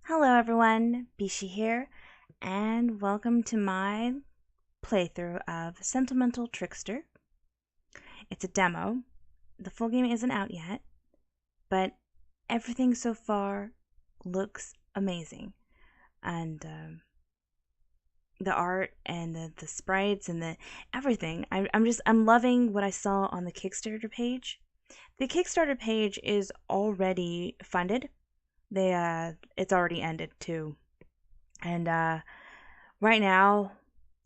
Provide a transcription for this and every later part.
Hello everyone, Bishie here, and welcome to my playthrough of Sentimental Trickster. It's a demo. The full game isn't out yet, but everything so far looks amazing. And the art and the sprites and the everything. I'm loving what I saw on the Kickstarter page. The Kickstarter page is already funded. It's already ended too. And right now,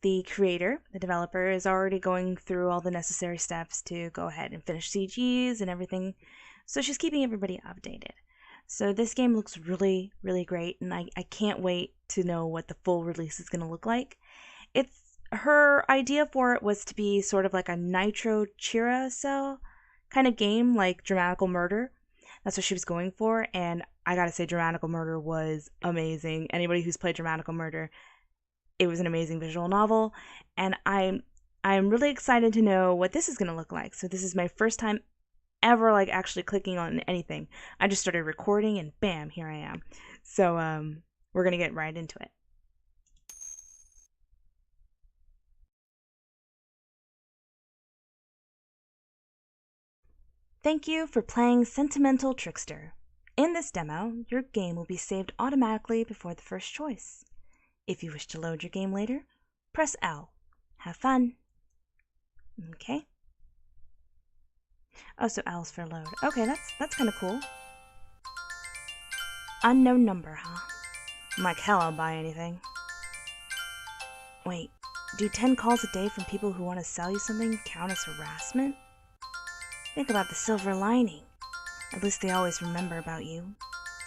the creator, the developer, is already going through all the necessary steps to go ahead and finish CGs and everything. So she's keeping everybody updated. So this game looks really, really great, and I can't wait to know what the full release is going to look like. Her idea for it was to be sort of like a Nitro Chira cell kind of game, like Dramatical Murder. That's what she was going for, and I gotta say, Dramatical Murder was amazing. Anybody who's played Dramatical Murder, it was an amazing visual novel, and I'm really excited to know what this is gonna look like. So this is my first time ever actually clicking on anything. I just started recording, and bam, here I am. So we're gonna get right into it. Thank you for playing Sentimental Trickster. In this demo, your game will be saved automatically before the first choice. If you wish to load your game later, press L. Have fun. Okay. Oh, so L's for load. Okay, that's kind of cool. Unknown number, huh? Like hell I'll buy anything. Wait, do 10 calls a day from people who want to sell you something count as harassment? Think about the silver lining. At least they always remember about you,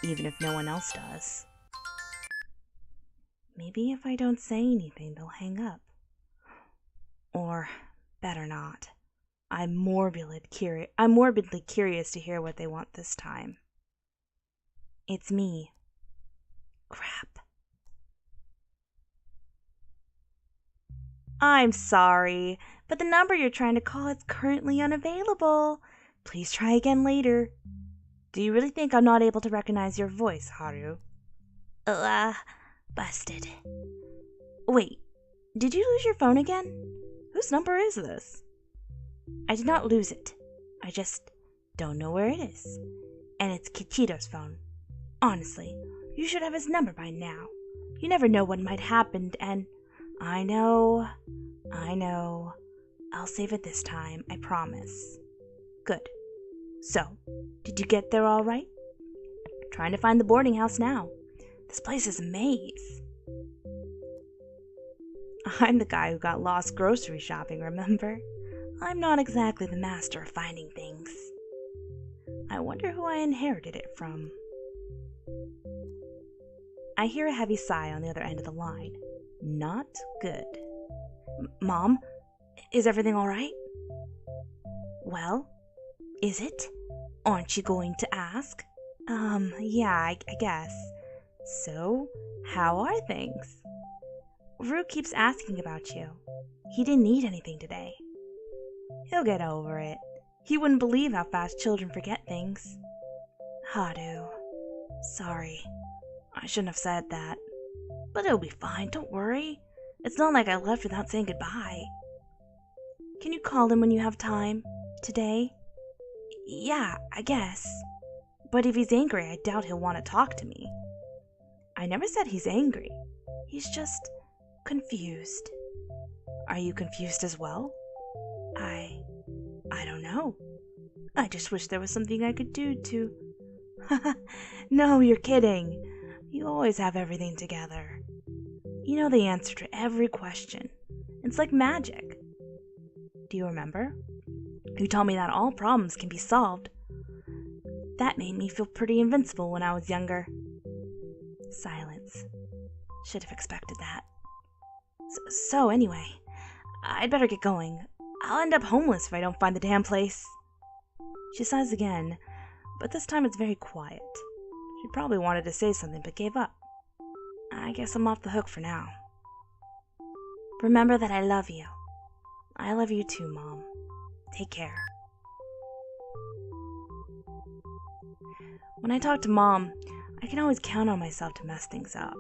even if no one else does. Maybe if I don't say anything, they'll hang up. Or, better not. I'm morbidly curious to hear what they want this time. It's me. Crap. I'm sorry, but the number you're trying to call is currently unavailable. Please try again later. Do you really think I'm not able to recognize your voice, Haru? Busted. Wait, did you lose your phone again? Whose number is this? I did not lose it. I just don't know where it is. And it's Kichito's phone. Honestly, you should have his number by now. You never know what might happen, and I know. I'll save it this time, I promise. Good. So, did you get there all right? Trying to find the boarding house now. This place is a maze. I'm the guy who got lost grocery shopping, remember? I'm not exactly the master of finding things. I wonder who I inherited it from. I hear a heavy sigh on the other end of the line. Not good. Mom, is everything all right? Well, is it? Aren't you going to ask? Yeah, I guess. So, how are things? Ru keeps asking about you. He didn't eat anything today. He'll get over it. He wouldn't believe how fast children forget things. Haru. Sorry. I shouldn't have said that. But it'll be fine, don't worry. It's not like I left without saying goodbye. Can you call him when you have time? Today? Yeah, I guess. But if he's angry, I doubt he'll want to talk to me. I never said he's angry. He's just confused. Are you confused as well? I don't know. I just wish there was something I could do to... No, you're kidding. You always have everything together. You know the answer to every question. It's like magic. Do you remember? You told me that all problems can be solved. That made me feel pretty invincible when I was younger. Silence. Should have expected that. So anyway, I'd better get going. I'll end up homeless if I don't find the damn place. She sighs again, but this time it's very quiet. She probably wanted to say something but gave up. I guess I'm off the hook for now. Remember that I love you. I love you too, Mom. Take care. When I talk to Mom, I can always count on myself to mess things up.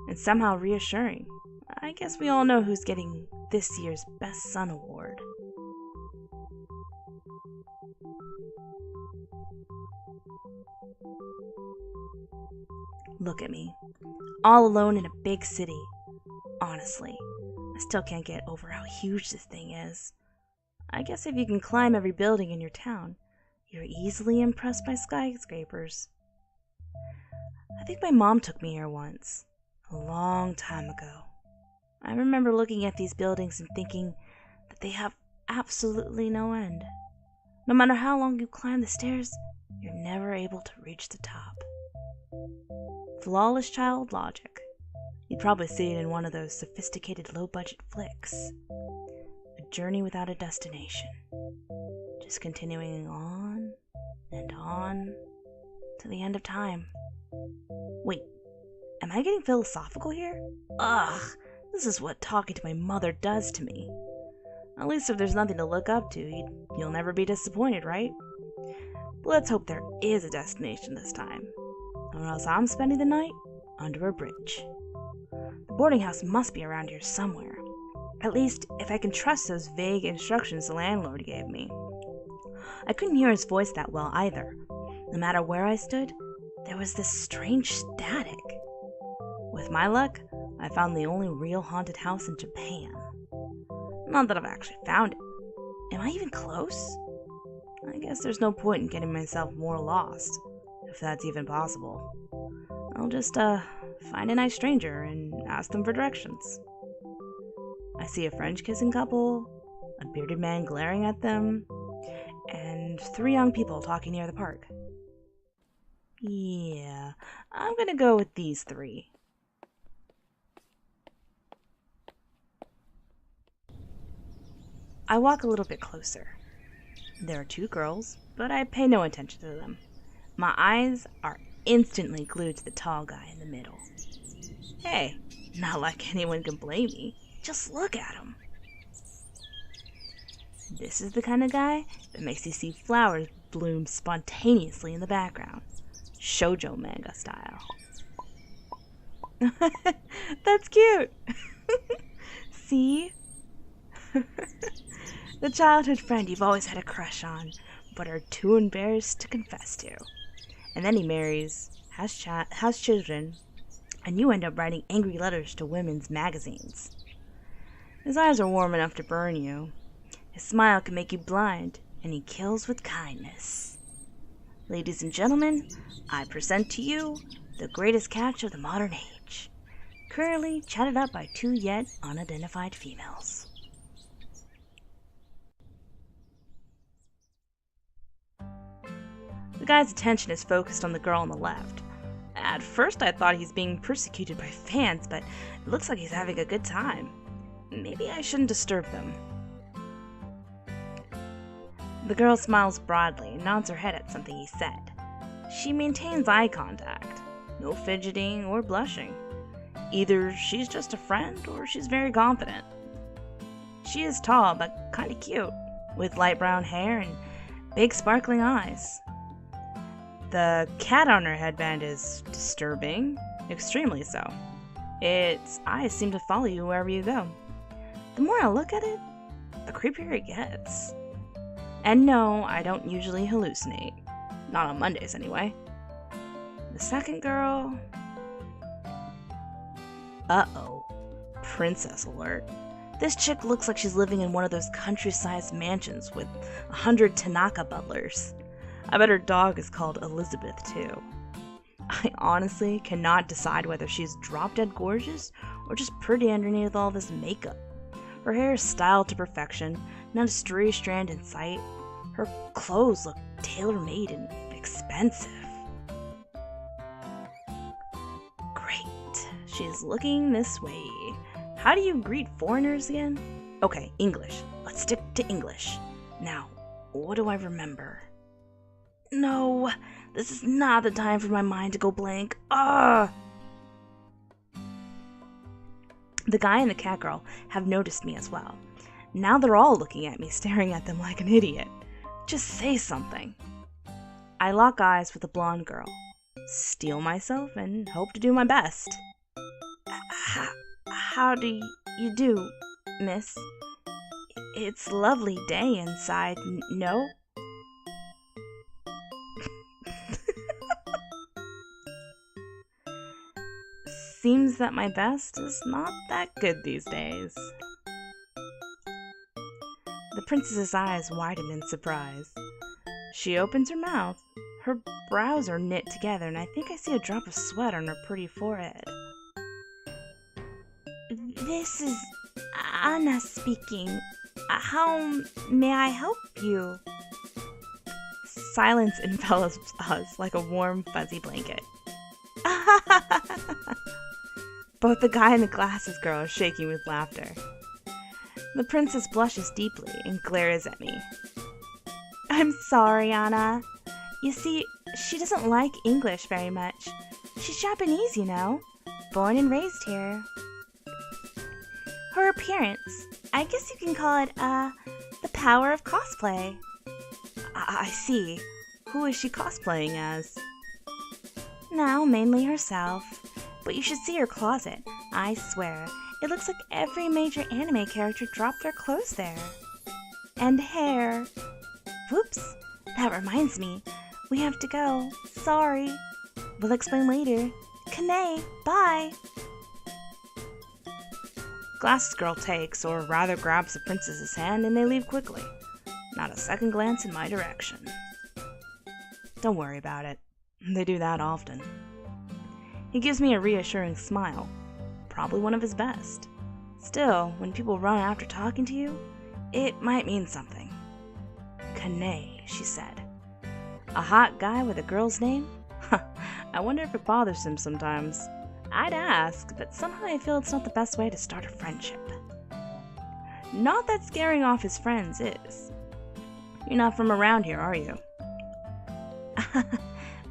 It's somehow reassuring. I guess we all know who's getting this year's Best Son award. Look at me, all alone in a big city. Honestly, I still can't get over how huge this thing is. I guess if you can climb every building in your town, you're easily impressed by skyscrapers. I think my mom took me here once, a long time ago. I remember looking at these buildings and thinking that they have absolutely no end. No matter how long you climb the stairs, you're never able to reach the top. Flawless child logic. You'd probably see it in one of those sophisticated low-budget flicks. A journey without a destination. Just continuing on and on to the end of time. Wait, am I getting philosophical here? Ugh, this is what talking to my mother does to me. At least if there's nothing to look up to, you'll never be disappointed, right? But let's hope there is a destination this time, or else I'm spending the night under a bridge. The boarding house must be around here somewhere. At least, if I can trust those vague instructions the landlord gave me. I couldn't hear his voice that well either. No matter where I stood, there was this strange static. With my luck, I found the only real haunted house in Japan. Not that I've actually found it. Am I even close? I guess there's no point in getting myself more lost, if that's even possible. I'll just, find a nice stranger and ask them for directions. I see a French kissing couple, a bearded man glaring at them, and 3 young people talking near the park. Yeah, I'm gonna go with these 3. I walk a little bit closer. There are 2 girls, but I pay no attention to them. My eyes are instantly glued to the tall guy in the middle. Hey, not like anyone can blame me. Just look at him. This is the kind of guy that makes you see flowers bloom spontaneously in the background. Shoujo manga style. That's cute. See? The childhood friend you've always had a crush on, but are too embarrassed to confess to. And then he marries, has children, and you end up writing angry letters to women's magazines. His eyes are warm enough to burn you. His smile can make you blind, and he kills with kindness. Ladies and gentlemen, I present to you the greatest catch of the modern age, currently chatted up by 2 yet unidentified females. The guy's attention is focused on the girl on the left. At first I thought he's being persecuted by fans, but it looks like he's having a good time. Maybe I shouldn't disturb them. The girl smiles broadly and nods her head at something he said. She maintains eye contact, no fidgeting or blushing. Either she's just a friend or she's very confident. She is tall but kinda cute, with light brown hair and big sparkling eyes. The cat on her headband is disturbing, extremely so. Its eyes seem to follow you wherever you go. The more I look at it, the creepier it gets. And no, I don't usually hallucinate. Not on Mondays, anyway. The second girl... Uh-oh. Princess alert. This chick looks like she's living in one of those country-sized mansions with 100 Tanaka butlers. I bet her dog is called Elizabeth, too. I honestly cannot decide whether she's drop-dead gorgeous or just pretty underneath all this makeup. Her hair is styled to perfection, not a stray strand in sight. Her clothes look tailor-made and expensive. Great. She's looking this way. How do you greet foreigners again? Okay, English. Let's stick to English. Now, what do I remember? No, this is not the time for my mind to go blank. Ugh! The guy and the cat girl have noticed me as well. Now they're all looking at me, staring at them like an idiot. Just say something. I lock eyes with the blonde girl. steel myself, and hope to do my best. How do you do, miss? It's a lovely day inside, no? Seems that my best is not that good these days. The princess's eyes widen in surprise. She opens her mouth. Her brows are knit together, and I think I see a drop of sweat on her pretty forehead. This is Anna speaking. How may I help you? Silence envelops us like a warm, fuzzy blanket. Both the guy and the glasses girl are shaking with laughter. The princess blushes deeply and glares at me. I'm sorry, Anna. You see, she doesn't like English very much. She's Japanese, you know. Born and raised here. Her appearance, I guess you can call it, the power of cosplay. I see. Who is she cosplaying as? Now, mainly herself. But you should see her closet. I swear, it looks like every major anime character dropped their clothes there. And hair. Whoops, that reminds me. We have to go. Sorry. We'll explain later. Kane, bye. Glasses girl takes, or rather grabs the princess's hand, and they leave quickly. Not a second glance in my direction. Don't worry about it. They do that often. He gives me a reassuring smile. Probably one of his best. Still, when people run after talking to you, it might mean something. Kane, she said. A hot guy with a girl's name? I wonder if it bothers him sometimes. I'd ask, but somehow I feel it's not the best way to start a friendship. Not that scaring off his friends is. You're not from around here, are you?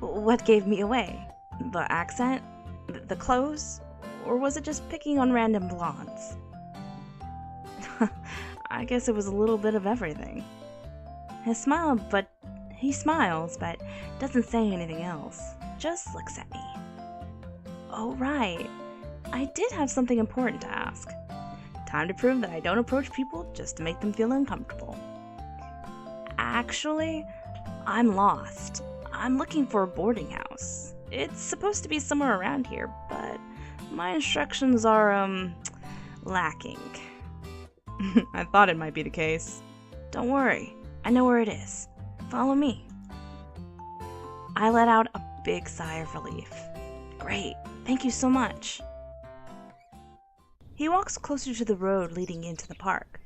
What gave me away? The accent? The clothes? Or was it just picking on random blondes? I guess it was a little bit of everything. He smiles, but doesn't say anything else. Just looks at me. Oh, right. I did have something important to ask. Time to prove that I don't approach people just to make them feel uncomfortable. Actually, I'm lost. I'm looking for a boarding house. It's supposed to be somewhere around here, but my instructions are, lacking. I thought it might be the case. Don't worry, I know where it is. Follow me. I let out a big sigh of relief. Great, thank you so much. He walks closer to the road leading into the park.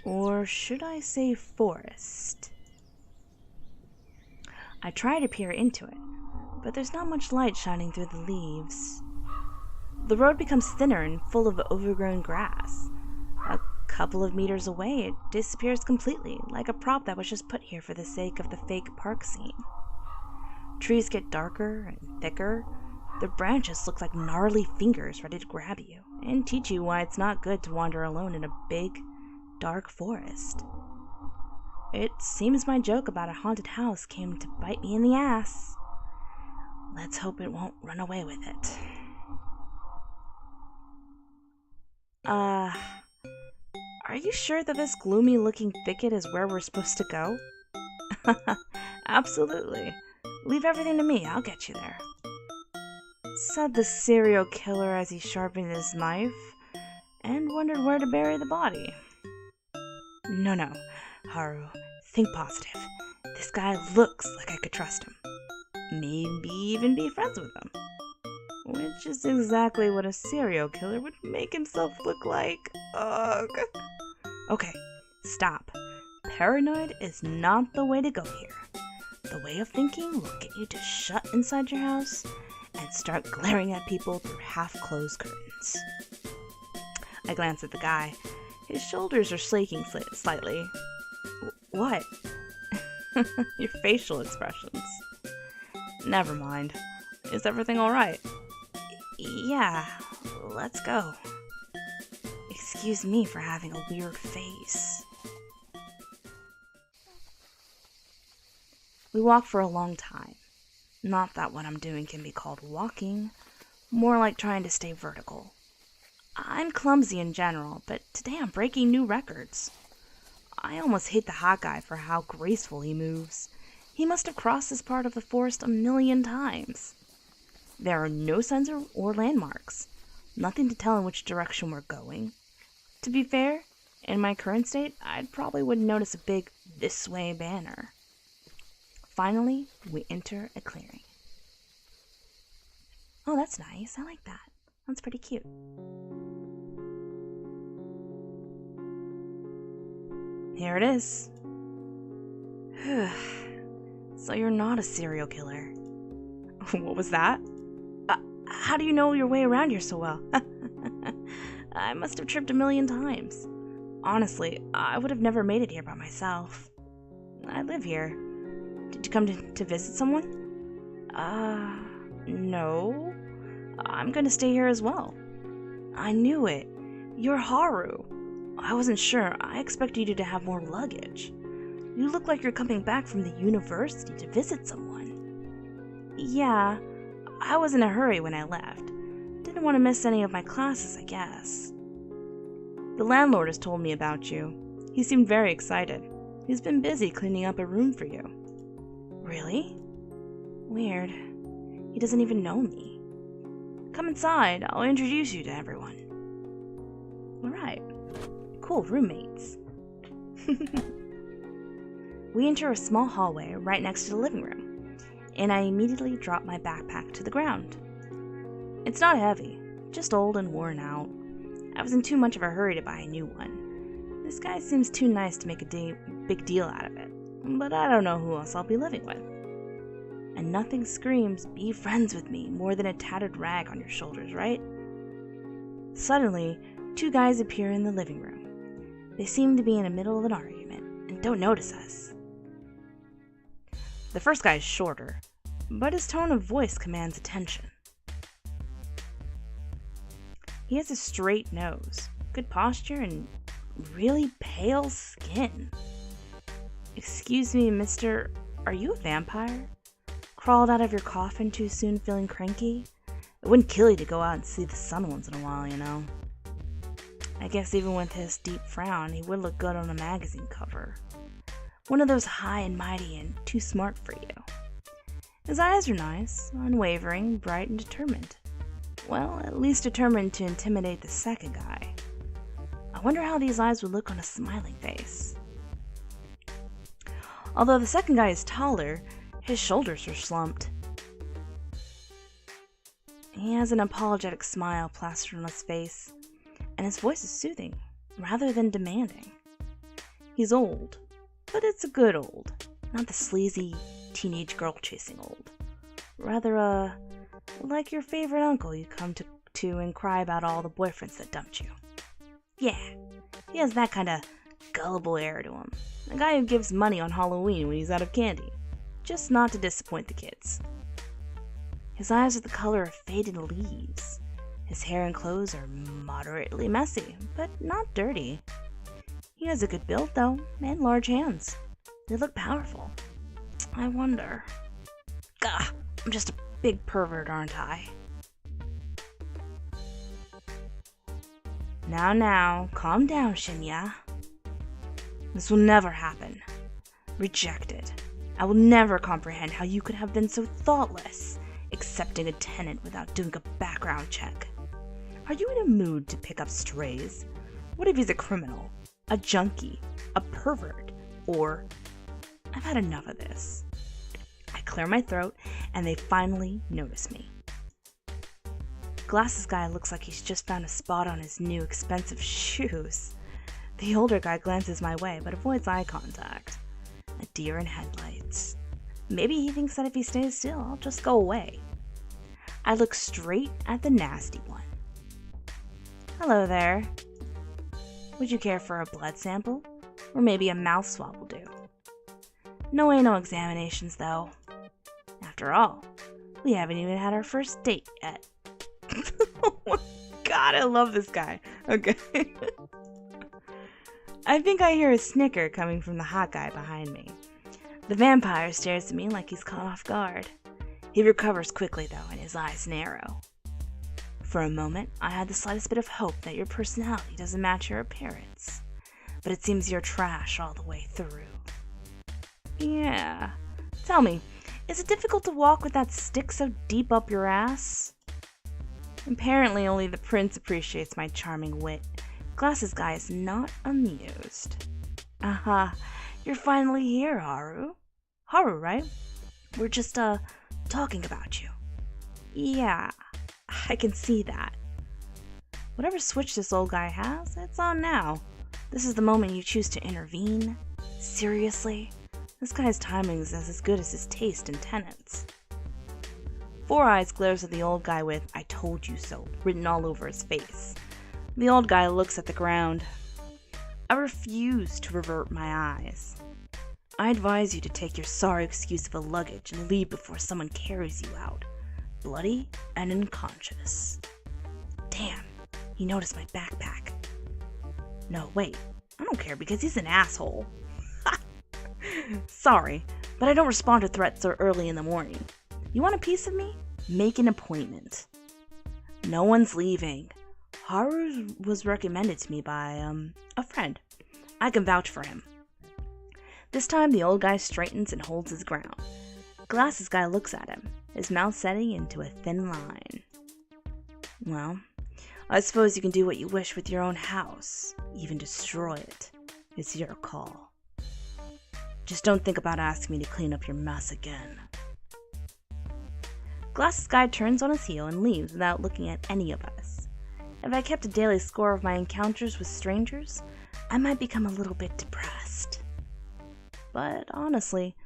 Or should I say forest? I try to peer into it, but there's not much light shining through the leaves. The road becomes thinner and full of overgrown grass. A couple of meters away, it disappears completely, like a prop that was just put here for the sake of the fake park scene. Trees get darker and thicker. Their branches look like gnarly fingers ready to grab you and teach you why it's not good to wander alone in a big, dark forest. It seems my joke about a haunted house came to bite me in the ass. Let's hope it won't run away with it. Are you sure that this gloomy-looking thicket is where we're supposed to go? Absolutely. Leave everything to me, I'll get you there. Said the serial killer as he sharpened his knife, and wondered where to bury the body. No, Haru, think positive. This guy looks like I could trust him. Maybe even be friends with him. Which is exactly what a serial killer would make himself look like. Ugh. Okay, stop. Paranoid is not the way to go here. The way of thinking will get you to shut inside your house and start glaring at people through half-closed curtains. I glance at the guy. His shoulders are slaking slightly. What? Your facial expressions. Never mind. Is everything alright? Yeah, let's go. Excuse me for having a weird face. We walk for a long time. Not that what I'm doing can be called walking, more like trying to stay vertical. I'm clumsy in general, but today I'm breaking new records. I almost hate the hot guy for how graceful he moves. He must have crossed this part of the forest a million times. There are no signs or landmarks, nothing to tell in which direction we're going. To be fair, in my current state, I probably wouldn't notice a big "this way" banner. Finally, we enter a clearing. Oh, that's nice. I like that. That's pretty cute. Here it is. So you're not a serial killer. What was that? How do you know your way around here so well? I must have tripped a million times. Honestly, I would have never made it here by myself. I live here. Did you come to visit someone? No. I'm gonna stay here as well. I knew it. You're Haru. I wasn't sure. I expected you to have more luggage. You look like you're coming back from the university to visit someone. Yeah, I was in a hurry when I left. Didn't want to miss any of my classes, I guess. The landlord has told me about you. He seemed very excited. He's been busy cleaning up a room for you. Really? Weird. He doesn't even know me. Come inside. I'll introduce you to everyone. Alright. Cool roommates. We enter a small hallway right next to the living room, and I immediately drop my backpack to the ground. It's not heavy, just old and worn out. I was in too much of a hurry to buy a new one. This guy seems too nice to make a big deal out of it, but I don't know who else I'll be living with. And nothing screams, "Be friends with me," more than a tattered rag on your shoulders, right? Suddenly, two guys appear in the living room. They seem to be in the middle of an argument and don't notice us. The first guy is shorter, but his tone of voice commands attention. He has a straight nose, good posture, and really pale skin. Excuse me, mister, are you a vampire? Crawled out of your coffin too soon feeling cranky? It wouldn't kill you to go out and see the sun once in a while, you know. I guess even with his deep frown, he would look good on a magazine cover. One of those high and mighty and too smart for you. His eyes are nice, unwavering, bright, and determined. Well, at least determined to intimidate the second guy. I wonder how these eyes would look on a smiling face. Although the second guy is taller, his shoulders are slumped. He has an apologetic smile plastered on his face, and his voice is soothing, rather than demanding. He's old, but it's a good old, not the sleazy teenage girl chasing old. Rather, like your favorite uncle you come to and cry about all the boyfriends that dumped you. Yeah, he has that kind of gullible air to him. A guy who gives money on Halloween when he's out of candy, just not to disappoint the kids. His eyes are the color of faded leaves. His hair and clothes are moderately messy, but not dirty. He has a good build, though, and large hands. They look powerful. I wonder... Gah, I'm just a big pervert, aren't I? Now, calm down, Shinya. This will never happen. Rejected. I will never comprehend how you could have been so thoughtless, accepting a tenant without doing a background check. Are you in a mood to pick up strays? What if he's a criminal, a junkie, a pervert, or... I've had enough of this. I clear my throat, and they finally notice me. Glasses guy looks like he's just found a spot on his new expensive shoes. The older guy glances my way, but avoids eye contact. A deer in headlights. Maybe he thinks that if he stays still, I'll just go away. I look straight at the nasty one. Hello there. Would you care for a blood sample? Or maybe a mouth swab will do. No anal examinations, though. After all, we haven't even had our first date yet. Oh my god, I love this guy. Okay. I think I hear a snicker coming from the hot guy behind me. The vampire stares at me like he's caught off guard. He recovers quickly, though, and his eyes narrow. For a moment, I had the slightest bit of hope that your personality doesn't match your appearance, but it seems you're trash all the way through. Yeah. Tell me, is it difficult to walk with that stick so deep up your ass? Apparently only the prince appreciates my charming wit. Glasses guy is not amused. Aha, you're finally here, Haru. Haru, right? We're just, talking about you. Yeah, I can see that. Whatever switch this old guy has, it's on now. This is the moment you choose to intervene? Seriously? This guy's timing is as good as his taste and tenets. Four Eyes glares at the old guy with, "I told you so," written all over his face. The old guy looks at the ground. I refuse to revert my eyes. I advise you to take your sorry excuse of a luggage and leave before someone carries you out, bloody and unconscious. Damn, he noticed my backpack. No, wait, I don't care because he's an asshole. Sorry, but I don't respond to threats so early in the morning. You want a piece of me? Make an appointment. No one's leaving. Haru was recommended to me by, a friend. I can vouch for him. This time the old guy straightens and holds his ground. Glasses guy looks at him, his mouth setting into a thin line. Well, I suppose you can do what you wish with your own house, even destroy it. It's your call. Just don't think about asking me to clean up your mess again. Glasses guy turns on his heel and leaves without looking at any of us. If I kept a daily score of my encounters with strangers, I might become a little bit depressed. But honestly,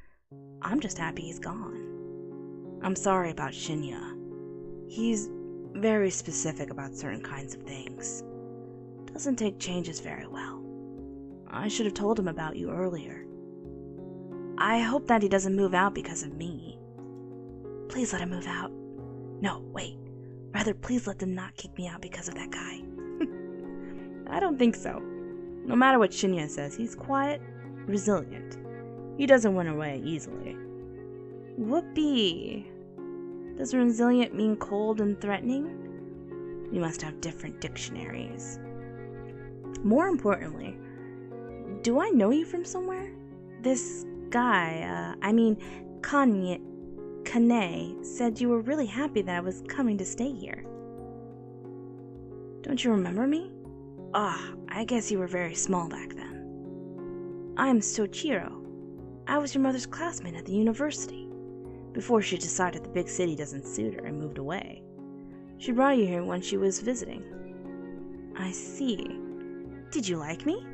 I'm just happy he's gone. I'm sorry about Shinya. He's very specific about certain kinds of things. Doesn't take changes very well. I should have told him about you earlier. I hope that he doesn't move out because of me. Please let him move out. No, wait. Rather, please let them not kick me out because of that guy. I don't think so. No matter what Shinya says, he's quiet, resilient. He doesn't run away easily. Whoopee. Does resilient mean cold and threatening? We must have different dictionaries. More importantly, do I know you from somewhere? This guy, Kane, said you were really happy that I was coming to stay here. Don't you remember me? I guess you were very small back then. I'm Soichiro. I was your mother's classmate at the university, before she decided the big city doesn't suit her and moved away. She brought you here when she was visiting. I see. Did you like me?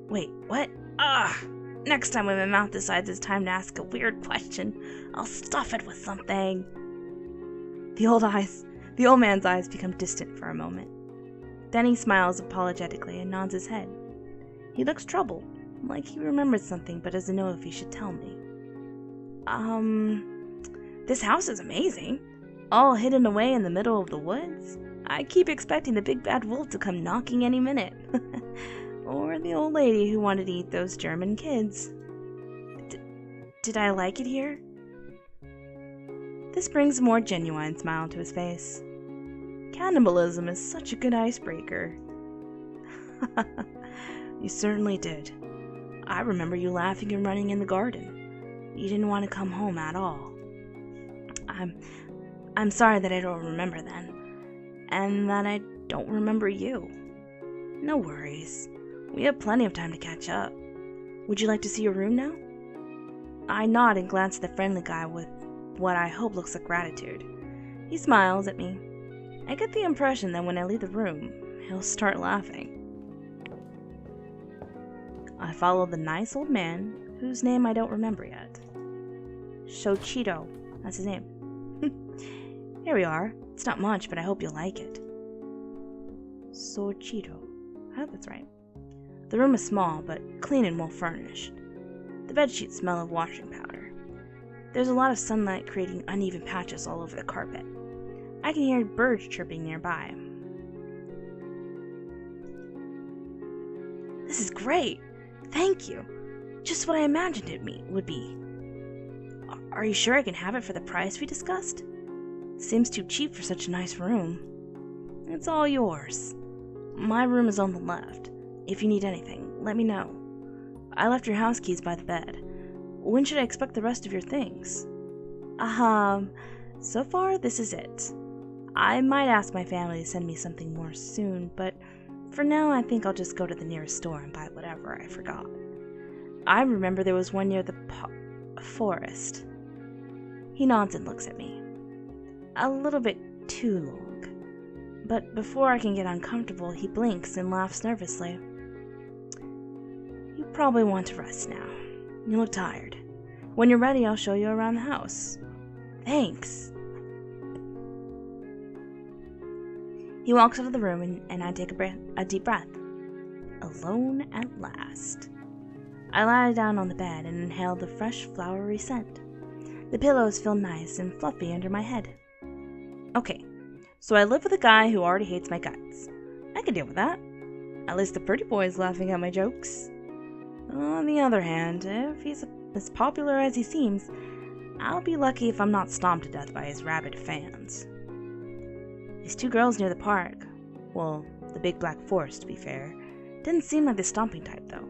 Wait, what? Next time when my mouth decides it's time to ask a weird question, I'll stuff it with something. The old man's eyes become distant for a moment. Then he smiles apologetically and nods his head. He looks troubled, like he remembers something but doesn't know if he should tell me. This house is amazing. All hidden away in the middle of the woods. I keep expecting the big bad wolf to come knocking any minute. Or the old lady who wanted to eat those German kids. Did I like it here? This brings a more genuine smile to his face. Cannibalism is such a good icebreaker. You certainly did. I remember you laughing and running in the garden. You didn't want to come home at all. I'm sorry that I don't remember then, and that I don't remember you. No worries. We have plenty of time to catch up. Would you like to see your room now? I nod and glance at the friendly guy with what I hope looks like gratitude. He smiles at me. I get the impression that when I leave the room, he'll start laughing. I follow the nice old man, whose name I don't remember yet. Shoichiro, that's his name. Here we are. It's not much, but I hope you'll like it. Soichiro. I hope that's right. The room is small, but clean and well furnished. The bedsheets smell of washing powder. There's a lot of sunlight creating uneven patches all over the carpet. I can hear birds chirping nearby. This is great! Thank you! Just what I imagined it would be. Are you sure I can have it for the price we discussed? Seems too cheap for such a nice room. It's all yours. My room is on the left. If you need anything, let me know. I left your house keys by the bed. When should I expect the rest of your things? So far this is it. I might ask my family to send me something more soon, but for now I think I'll just go to the nearest store and buy whatever I forgot. I remember there was one near the forest. He nods and looks at me. A little bit too long. But before I can get uncomfortable, he blinks and laughs nervously. You probably want to rest now. You look tired. When you're ready, I'll show you around the house. Thanks. He walks out of the room and I take a deep breath. Alone at last. I lie down on the bed and inhale the fresh, flowery scent. The pillows feel nice and fluffy under my head. Okay, so I live with a guy who already hates my guts. I can deal with that. At least the pretty boy is laughing at my jokes. On the other hand, if he's as popular as he seems, I'll be lucky if I'm not stomped to death by his rabid fans. These two girls near the park, well, the big black forest to be fair, didn't seem like the stomping type though.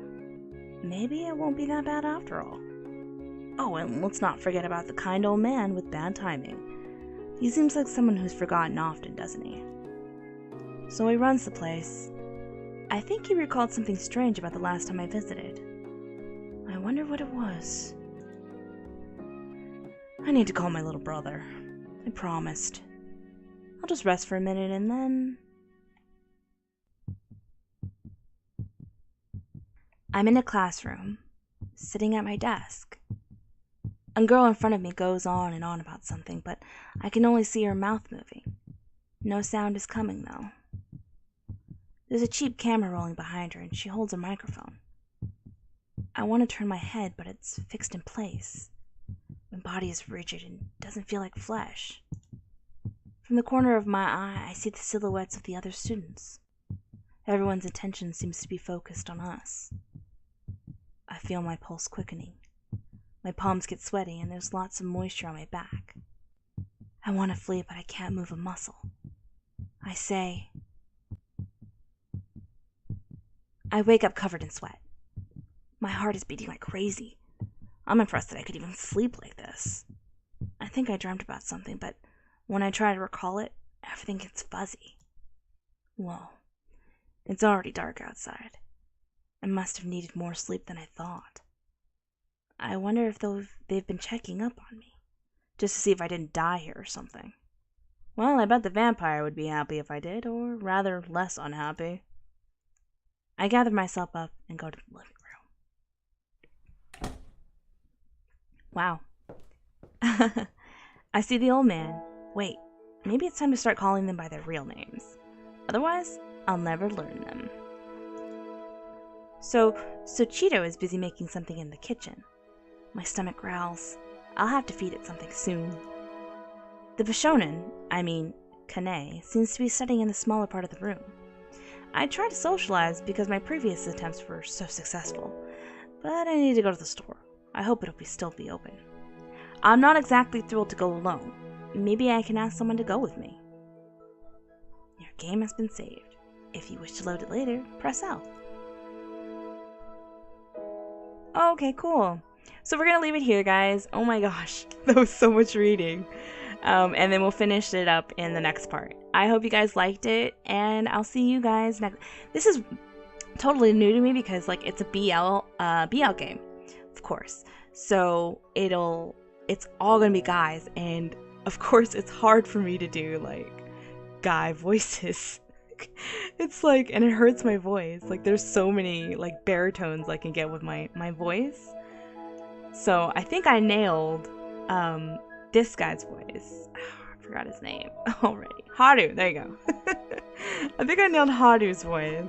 Maybe it won't be that bad after all. Oh, and let's not forget about the kind old man with bad timing. He seems like someone who's forgotten often, doesn't he? So he runs the place. I think he recalled something strange about the last time I visited. I wonder what it was. I need to call my little brother. I promised. I'll just rest for a minute and then... I'm in a classroom, sitting at my desk. A girl in front of me goes on and on about something, but I can only see her mouth moving. No sound is coming, though. There's a cheap camera rolling behind her, and she holds a microphone. I want to turn my head, but it's fixed in place. My body is rigid and doesn't feel like flesh. From the corner of my eye, I see the silhouettes of the other students. Everyone's attention seems to be focused on us. I feel my pulse quickening. My palms get sweaty and there's lots of moisture on my back. I want to flee, but I can't move a muscle. I say... I wake up covered in sweat. My heart is beating like crazy. I'm impressed that I could even sleep like this. I think I dreamt about something, but when I try to recall it, everything gets fuzzy. Whoa. It's already dark outside. I must have needed more sleep than I thought. I wonder if they've been checking up on me, just to see if I didn't die here or something. Well, I bet the vampire would be happy if I did, or rather less unhappy. I gather myself up and go to the living room. Wow. I see the old man. Wait, maybe it's time to start calling them by their real names. Otherwise, I'll never learn them. So Cheeto is busy making something in the kitchen. My stomach growls. I'll have to feed it something soon. The Bishonen, Kane, seems to be studying in the smaller part of the room. I tried to socialize because my previous attempts were so successful, but I need to go to the store. I hope it'll still be open. I'm not exactly thrilled to go alone. Maybe I can ask someone to go with me. Your game has been saved. If you wish to load it later, press L. Okay, cool. So we're going to leave it here, guys. Oh my gosh, that was so much reading. And then we'll finish it up in the next part. I hope you guys liked it, and I'll see you guys next. This is totally new to me because it's a BL game, of course. So it's all gonna be guys, and of course it's hard for me to do guy voices. It's and it hurts my voice. There's so many baritones I can get with my voice. So I think I nailed this guy's voice. I forgot his name already. Haru, there you go. I think I nailed Haru's voice.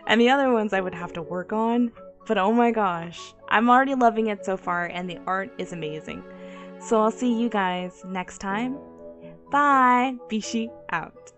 And the other ones I would have to work on. But oh my gosh, I'm already loving it so far, and the art is amazing. So I'll see you guys next time. Bye! Bishie out.